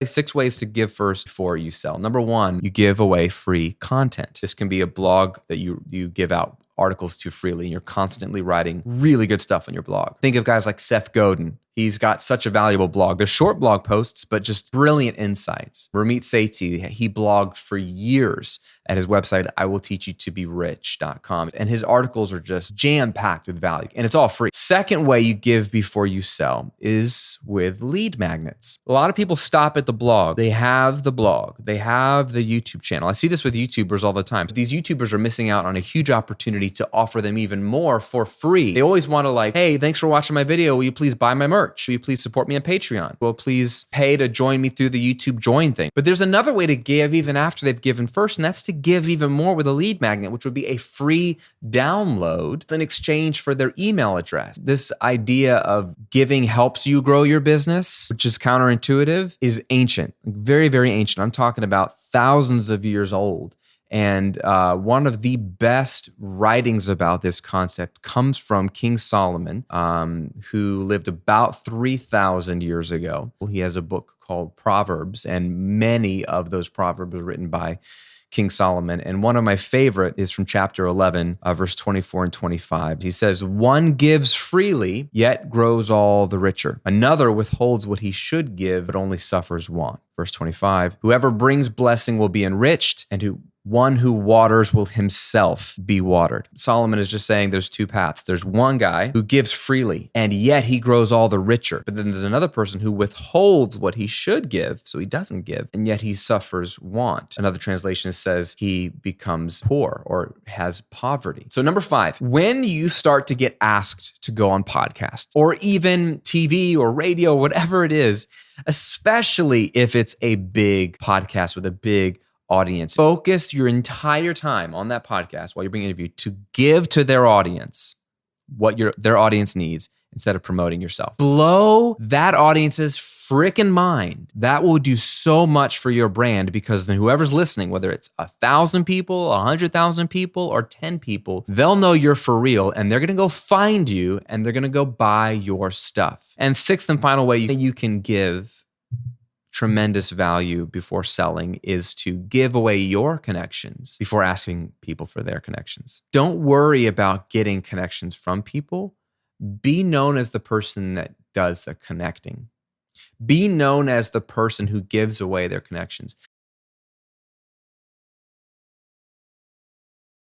6 ways to give first before you sell. Number 1, you give away free content. This can be a blog that you give out articles to freely, and you're constantly writing really good stuff on your blog. Think of guys like Seth Godin. He's got such a valuable blog. They're short blog posts, but just brilliant insights. Ramit Sethi, he blogged for years at his website, iwillteachyoutoberich.com. And his articles are just jam-packed with value, and it's all free. Second way you give before you sell is with lead magnets. A lot of people stop at the blog. They have the blog. They have the YouTube channel. I see this with YouTubers all the time. These YouTubers are missing out on a huge opportunity to offer them even more for free. They always want to like, hey, thanks for watching my video. Will you please buy my merch? Will you please support me on Patreon? Will please pay to join me through the YouTube join thing? But there's another way to give even after they've given first, and that's to give even more with a lead magnet, which would be a free download in exchange for their email address. This idea of giving helps you grow your business, which is counterintuitive, is ancient, very, very ancient. I'm talking about thousands of years old. And one of the best writings about this concept comes from King Solomon, who lived about 3,000 years ago. He has a book called Proverbs, and many of those proverbs are written by King Solomon. And one of my favorite is from chapter 11, verse 24 and 25. He says, one gives freely, yet grows all the richer. Another withholds what he should give, but only suffers want. Verse 25, whoever brings blessing will be enriched, and one who waters will himself be watered. Solomon is just saying there's 2 paths. There's one guy who gives freely, and yet he grows all the richer. But then there's another person who withholds what he should give, so he doesn't give, and yet he suffers want. Another translation says he becomes poor or has poverty. So number 5, when you start to get asked to go on podcasts or even TV or radio, whatever it is, especially if it's a big podcast with a big audience, focus your entire time on that podcast while you're being interviewed to give to their audience what their audience needs instead of promoting yourself. Blow that audience's freaking mind. That will do so much for your brand, because then whoever's listening, whether it's 1,000 people, 100,000 people, or 10 people, they'll know you're for real, and they're going to go find you, and they're going to go buy your stuff. And 6th and final way you can give tremendous value before selling is to give away your connections before asking people for their connections. Don't worry about getting connections from people. Be known as the person that does the connecting. Be known as the person who gives away their connections.